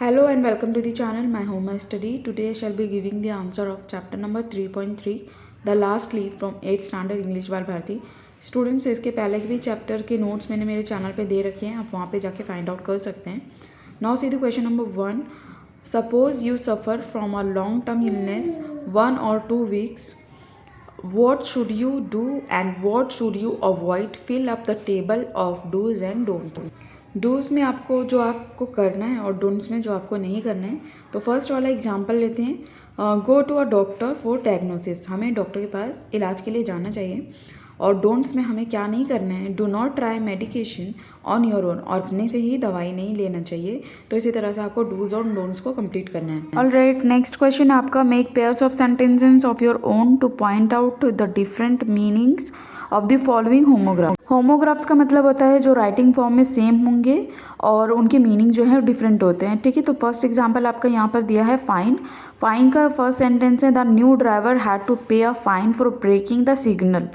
Hello and welcome to the channel My Home My Study. Today I shall be giving the answer of chapter number 3.3 The Last Leaf from 8th Standard English बाल Bharti students. इसके पहले के भी chapter के notes मैंने मेरे channel पे दे रखे हैं, आप वहाँ पे जाके फाइंड आउट कर सकते हैं। Now see the question number 1। Suppose you suffer from a long term illness 1 or 2 weeks. What should you do and what should you avoid? Fill up the table of do's and don'ts. Do's में आपको जो आपको करना है और don'ts में जो आपको नहीं करना है। तो फर्स्ट वाला एग्जांपल लेते हैं। Go to a doctor for diagnosis, हमें डॉक्टर के पास इलाज के लिए जाना चाहिए। और डोंट्स में हमें क्या नहीं करना है, do not try medication on your own, और अपने से ही दवाई नहीं लेना चाहिए। तो इसी तरह से आपको डूज और डोंट्स को कंप्लीट करना है। ऑलराइट, नेक्स्ट क्वेश्चन आपका, make pairs of sentences of your own two point out the different meanings of the following homograph. Homographs का मतलब होता है जो राइटिंग फॉर्म में सेम होंगे और उनके मीनिंग जो है डिफरेंट होते हैं। ठीक है, तो फर्स्ट एग्जांपल आपका यहाँ पर दिया है फाइन। फाइन का फर्स्ट सेंटेंस है the new driver had to pay a fine for breaking the signal.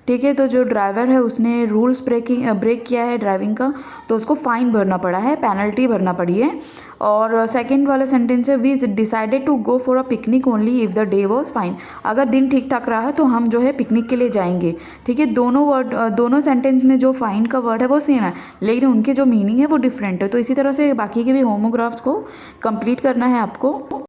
ठीक है, तो जो ड्राइवर है उसने रूल्स ब्रेक किया है ड्राइविंग का, तो उसको फ़ाइन भरना पड़ा है, पेनल्टी भरना पड़ी है। और सेकंड वाला सेंटेंस है we decided to go for a picnic only if the day was fine. अगर दिन ठीक ठाक रहा है तो हम जो है पिकनिक के लिए जाएंगे। ठीक है, दोनों सेंटेंस में जो फाइन का वर्ड है वो सेम है, लेकिन उनके जो मीनिंग है वो डिफरेंट है। तो इसी तरह से बाकी के भी होमोग्राफ्स को कंप्लीट करना है आपको।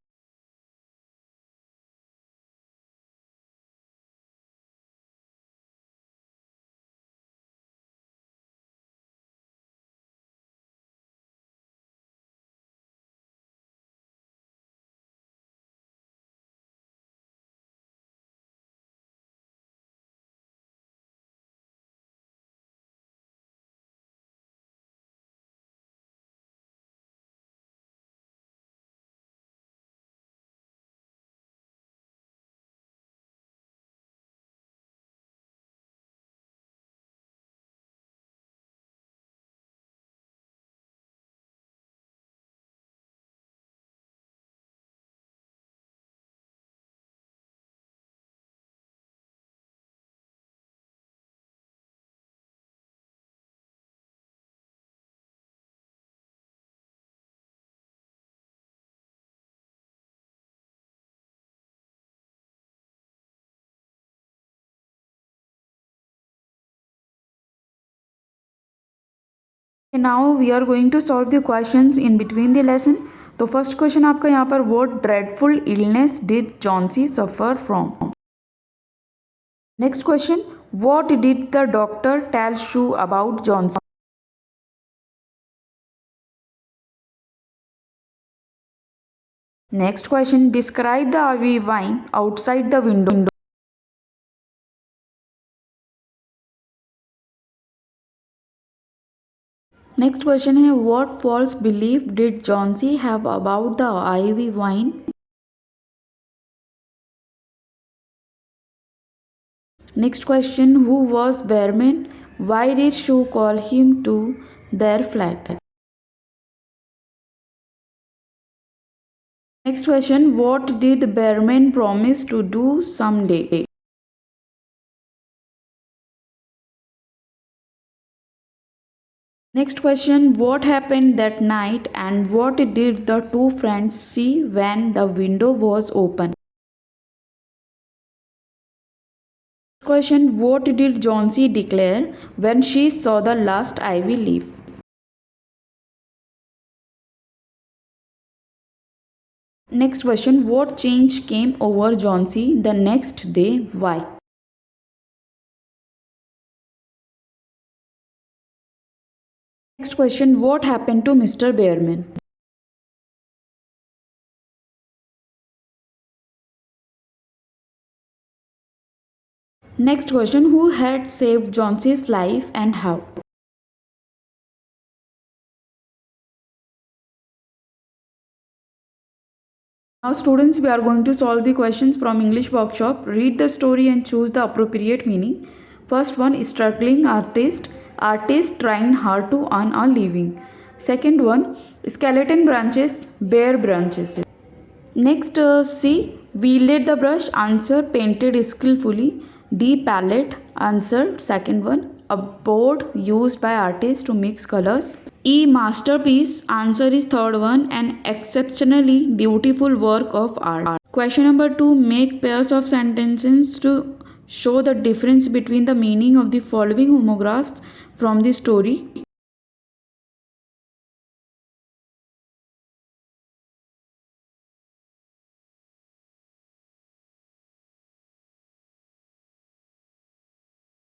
Now we are going to solve the questions in between the lesson. तो फर्स्ट क्वेश्चन आपका यहाँ पर, what dreadful illness did Johnsy suffer from? Next question, what did the doctor tell Sue about Johnsy? Next question, describe the ivy vine outside the window. Next question है, what false belief did Johnsy have about the ivy vine? Next question, who was Behrman? Why did Sue call him to their flat? Next question, what did Behrman promise to do someday? Next question, what happened that night and what did the two friends see when the window was open? Question, what did Johnsy declare when she saw the last ivy leaf? Next question, what change came over Johnsy the next day? Why? Next question, what happened to Mr. Behrman? Next question, who had saved Johnsy's life and how? Now students, we are going to solve the questions from English workshop. Read the story and choose the appropriate meaning. First one, struggling artist trying hard to earn a living. Second one, skeleton branches, bare branches. Next, C, wielded the brush, answer painted skillfully. D, palette, answer second one. a board used by artists to mix colors. E. Masterpiece. Answer is third one, an exceptionally beautiful work of art. Question number 2. Make pairs of sentences to show the difference between the meaning of the following homographs from the story.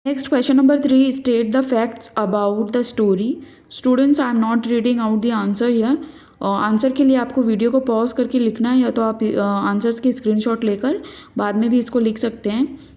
Next, question number 3. State the facts about the story. Students, I am not reading out the answer here. Answer के लिए आपको video को pause करके लिखना है, या तो आप आंसर्स की स्क्रीनशॉट लेकर बाद में भी इसको लिख सकते हैं.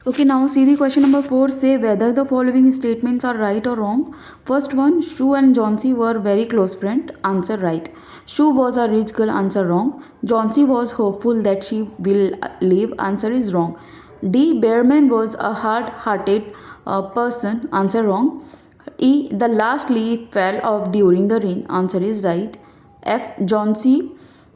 Okay, now see the question number 4. Say whether the following statements are right or wrong. First one, Shu and Johnsy were very close friends. Answer right. Shu was a rich girl. Answer wrong. Johnsy was hopeful that she will live. Answer is wrong. D. Bearman was a hard-hearted person. Answer wrong. E. The last leaf fell off during the rain. Answer is right. F. Johnsy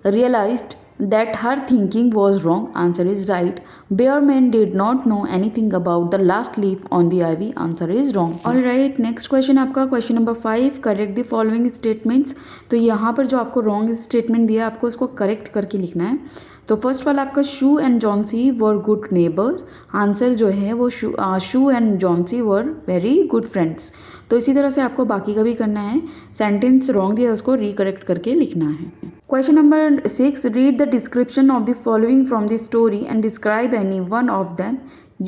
realized that her thinking was wrong. Answer is right. Bearman did not know anything about the last leaf on the ivy. Answer is wrong. Alright, next question आपका question number 5. Correct the following statements. तो यहाँ पर जो आपको wrong statement दिया आपको उसको correct करके लिखना है. तो फर्स्ट वाला आपका Sue and Johnsy were good neighbours. Answer जो है वो Sue and Johnsy were very good friends. तो इसी तरह से आपको बाकी का भी करना है. सेंटेंस रॉन्ग दिया उसको रिकरेक्ट करके लिखना है. Question number 6. Read the description of the following from the story and describe any one of them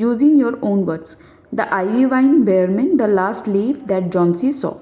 using your own words. The ivy vine, Behrman, the last leaf that Johnsy saw.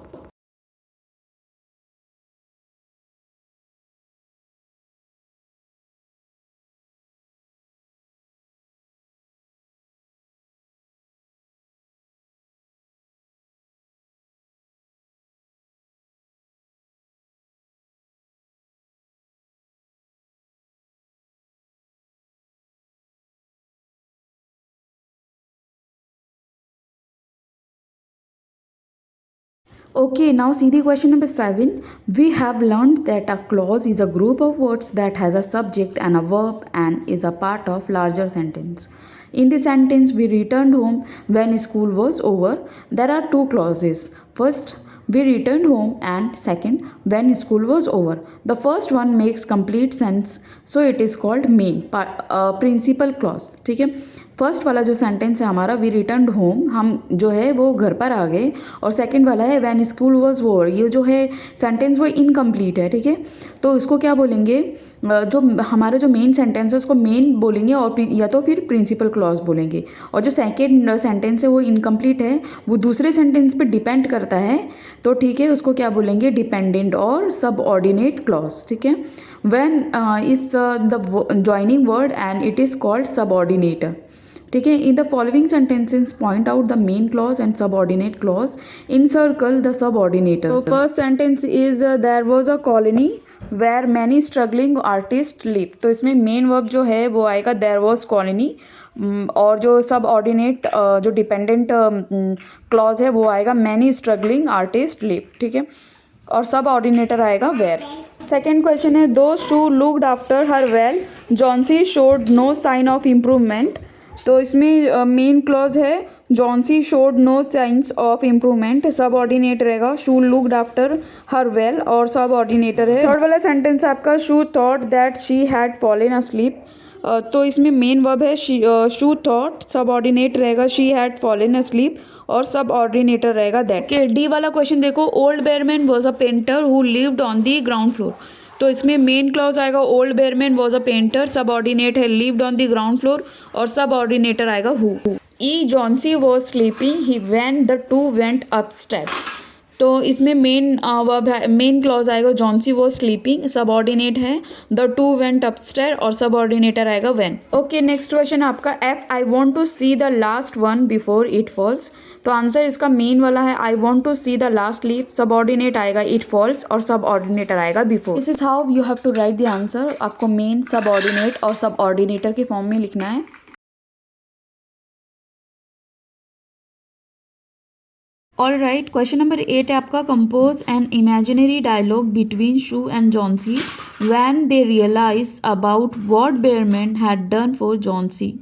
Okay, now see the question number 7. We have learned that a clause is a group of words that has a subject and a verb and is a part of larger sentence. In the sentence, we returned home when school was over. There are two clauses. First, we returned home, and second, when school was over. The first one makes complete sense, so it is called main principal clause. ठीक है. First वाला जो sentence है हमारा, we return home, हम जो है वो घर पर आ गए. और सेकंड वाला है व्हेन स्कूल वाज ओवर, ये जो है सेंटेंस वो इनकम्प्लीट है. ठीक है. तो उसको क्या बोलेंगे, जो हमारा जो मेन सेंटेंस है उसको मेन बोलेंगे और या तो फिर प्रिंसिपल क्लॉज बोलेंगे. और जो सेकेंड सेंटेंस है वो इनकम्प्लीट है, वो दूसरे सेंटेंस पे डिपेंड करता है. तो ठीक है, उसको क्या बोलेंगे, डिपेंडेंट और सबऑर्डिनेट क्लॉज. ठीक है. When is the joining word and it is called subordinator. ठीक है. In the following sentences point out the main clause and subordinate clause. Encircle the subordinator. तो first sentence is there was a colony where many struggling artist live. तो इसमें main verb जो है वो आएगा there was colony, और जो subordinate जो डिपेंडेंट क्लॉज है वो आएगा मैनी स्ट्रगलिंग आर्टिस्ट लिव. ठीक है. और सब ऑर्डिनेटर आएगा वेयर. सेकेंड क्वेश्चन है, though Sue looked after her well, Johnsy showed no sign of improvement. तो इसमें मेन क्लॉज है Johnsy showed no signs of improvement. Subordinate रहेगा Sue looked after her well, और subordinator है. Third वाला sentence आपका Sue thought that she had fallen asleep. तो इसमें मेन वर्ब है शू थॉट, सब ऑर्डिनेट रहेगा शी हैड फॉलन अस्लीप, और सब ऑर्डिनेटर रहेगा दैट. डी वाला क्वेश्चन देखो, old Behrman was a painter who lived on the ground floor. तो इसमें मेन क्लॉज आएगा old Behrman was a painter, subordinate है lived on the ground floor, और subordinator आएगा who. E Johnsy was sleeping ही when the two went upstairs. तो इसमें main clause आएगा जॉन्सी वॉज स्लीपिंग, सबऑर्डिनेट है the two went upstairs और subordinator आएगा व्हेन। ओके, नेक्स्ट क्वेश्चन आपका F I want to see the last one before it falls. तो answer इसका main वाला है I want to see the last leaf, subordinate आएगा it falls और subordinator आएगा before. This is how you have to write the answer. आपको main, subordinate और subordinator के फॉर्म में लिखना है। ऑल राइट, क्वेश्चन नंबर 8 है आपका compose an imaginary dialogue between Sue and Johnsy when they realise about what Behrman had done for Johnsy.